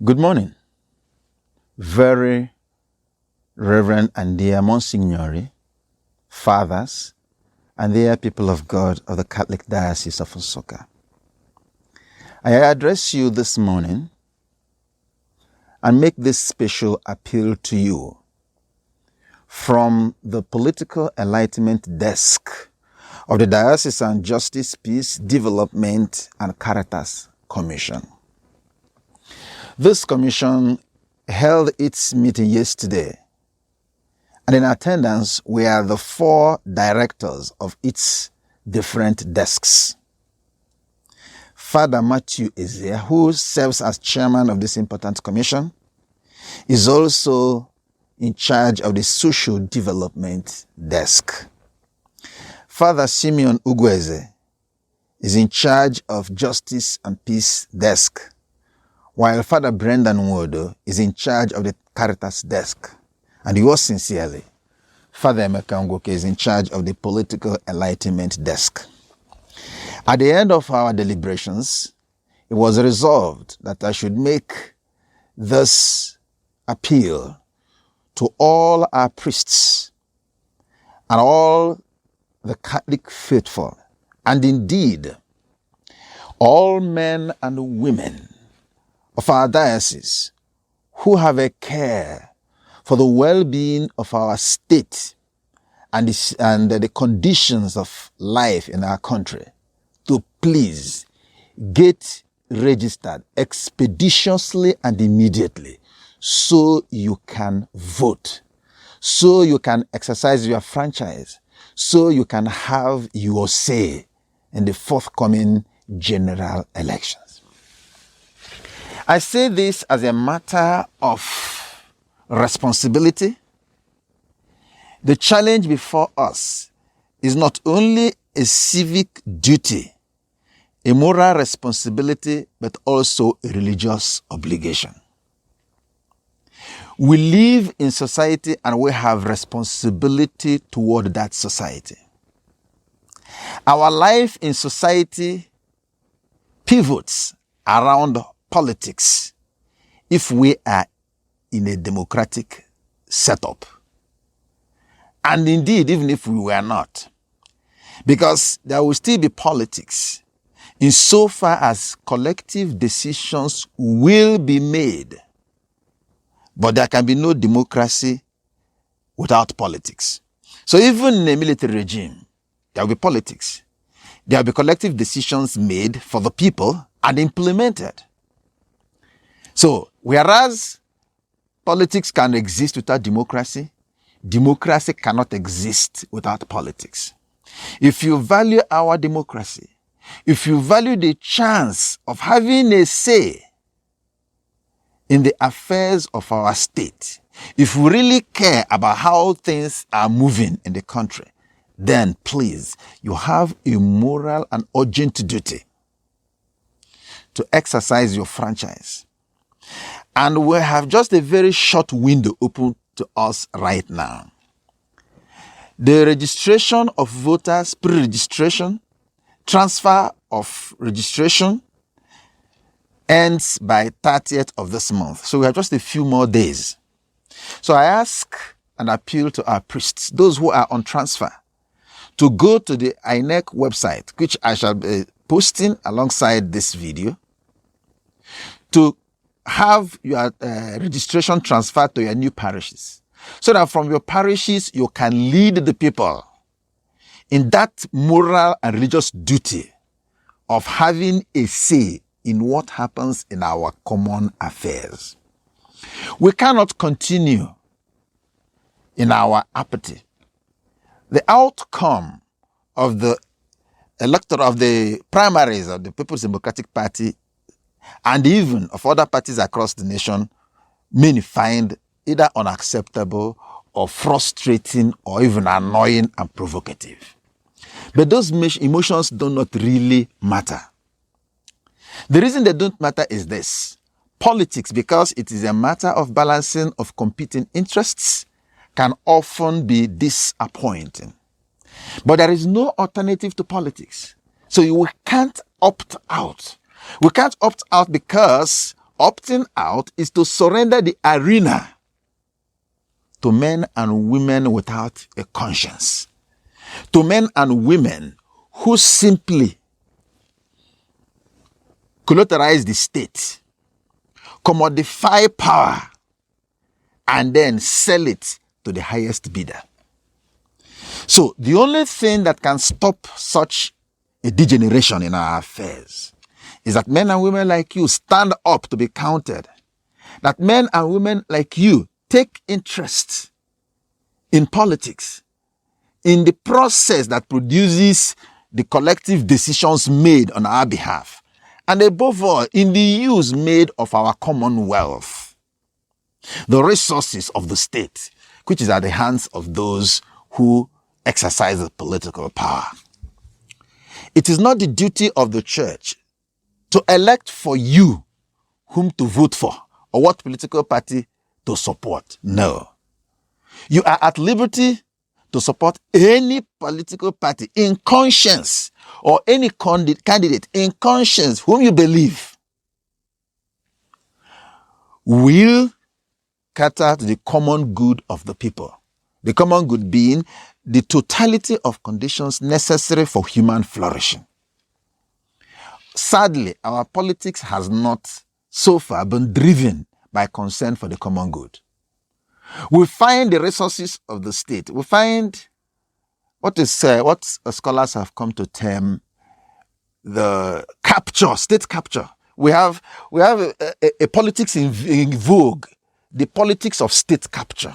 Good morning, very Reverend and dear Monsignori, fathers, and dear people of God of the Catholic Diocese of Osaka. I address you this morning and make this special appeal to you from the Political Enlightenment Desk of the Diocesan Justice, Peace, Development, and Caritas Commission. This commission held its meeting yesterday, and in attendance were the 4 directors of its different desks. Father Matthew Ezia, who serves as chairman of this important commission, is also in charge of the social development desk. Father Simeon Ugweze is in charge of justice and peace desk, while Father Brendan Wodo is in charge of the Caritas desk. And yours sincerely, Father Emeka Ngoke, is in charge of the Political Enlightenment desk. At the end of our deliberations, it was resolved that I should make this appeal to all our priests and all the Catholic faithful, and indeed all men and women of our diocese who have a care for the well-being of our state and the conditions of life in our country, to please get registered expeditiously and immediately so you can vote, so you can exercise your franchise, so you can have your say in the forthcoming general elections. I say this as a matter of responsibility. The challenge before us is not only a civic duty, a moral responsibility, but also a religious obligation. We live in society and we have responsibility toward that society. Our life in society pivots around politics if we are in a democratic setup. And indeed, even if we were not, because there will still be politics insofar as collective decisions will be made. But there can be no democracy without politics. So even in a military regime, there will be politics. There will be collective decisions made for the people and implemented. So, whereas politics can exist without democracy, democracy cannot exist without politics. If you value our democracy, if you value the chance of having a say in the affairs of our state, if we really care about how things are moving in the country, then please, you have a moral and urgent duty to exercise your franchise. And we have just a very short window open to us right now. The registration of voters, pre-registration, transfer of registration ends by 30th of this month. So we have just a few more days. So I ask and appeal to our priests, those who are on transfer, to go to the INEC website, which I shall be posting alongside this video, to have your registration transferred to your new parishes, so that from your parishes you can lead the people in that moral and religious duty of having a say in what happens in our common affairs. We cannot continue in our apathy. The outcome of the primaries of the People's Democratic Party and even of other parties across the nation many find either unacceptable or frustrating or even annoying and provocative. But those emotions do not really matter. The reason they don't matter is this. Politics, because it is a matter of balancing of competing interests, can often be disappointing. But there is no alternative to politics. So we can't opt out. We can't opt out because Opting out is to surrender the arena to men and women without a conscience, to men and women who simply collateralize the state, commodify power, and then sell it to the highest bidder. So the only thing that can stop such a degeneration in our affairs is that men and women like you stand up to be counted. That men and women like you take interest in politics, in the process that produces the collective decisions made on our behalf, and above all, in the use made of our common wealth, the resources of the state, which is at the hands of those who exercise the political power. It is not the duty of the church to elect for you whom to vote for or what political party to support. No. You are at liberty to support any political party in conscience, or any candidate in conscience whom you believe will cater to the common good of the people. The common good being the totality of conditions necessary for human flourishing. Sadly, our politics has not so far been driven by concern for the common good. We find the resources of the state. We find what scholars have come to term the capture, state capture. We have a politics in vogue, the politics of state capture.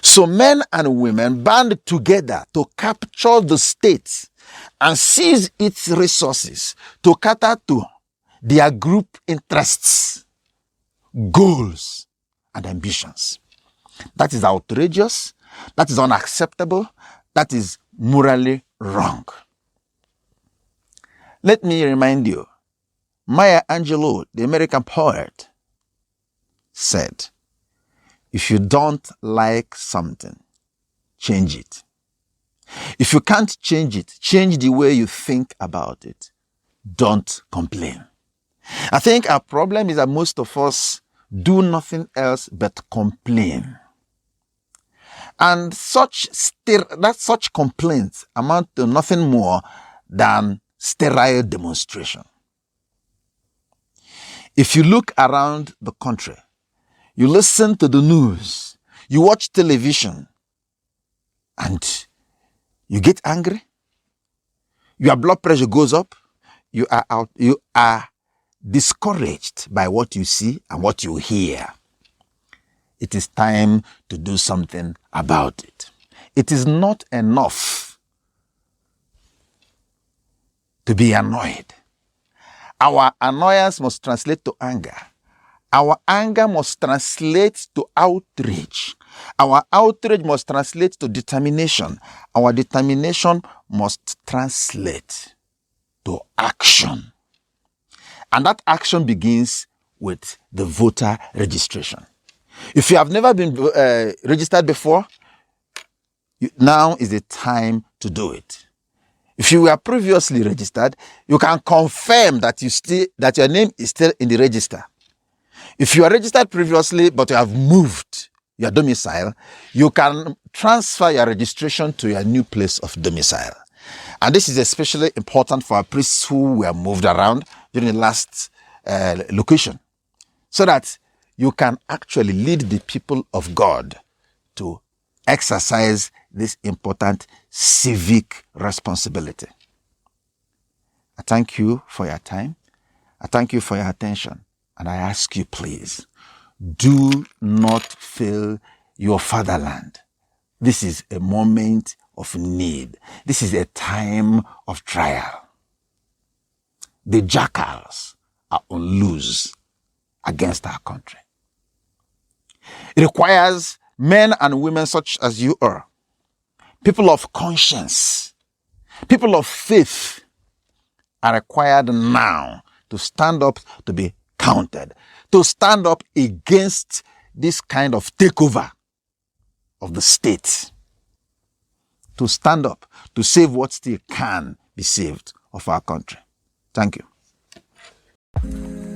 So men and women band together to capture the state and seize its resources to cater to their group interests, goals, and ambitions. That is outrageous. That is unacceptable. That is morally wrong. Let me remind you, Maya Angelou, the American poet, said, if you don't like something, change it. If you can't change it, change the way you think about it. Don't complain. I think our problem is that most of us do nothing else but complain. And such complaints amount to nothing more than sterile demonstration. If you look around the country, you listen to the news, you watch television, and you get angry, your blood pressure goes up, you are discouraged by what you see and what you hear. It is time to do something about it. It is not enough to be annoyed. Our annoyance must translate to anger. Our anger must translate to outrage. Our outrage must translate to determination. Our determination must translate to action. And that action begins with the voter registration. If you have never been registered before, now is the time to do it. If you were previously registered, you can confirm that your name is still in the register. If you are registered previously but you have moved your domicile, you can transfer your registration to your new place of domicile. And this is especially important for our priests who were moved around during the last location, so that you can actually lead the people of God to exercise this important civic responsibility. I thank you for your time. I thank you for your attention. And I ask you, please, do not fail your fatherland. This is a moment of need. This is a time of trial. The jackals are on loose against our country. It requires men and women such as you are, people of conscience, people of faith, are required now to stand up to be counted, to stand up against this kind of takeover of the state, to stand up to save what still can be saved of our country. Thank you.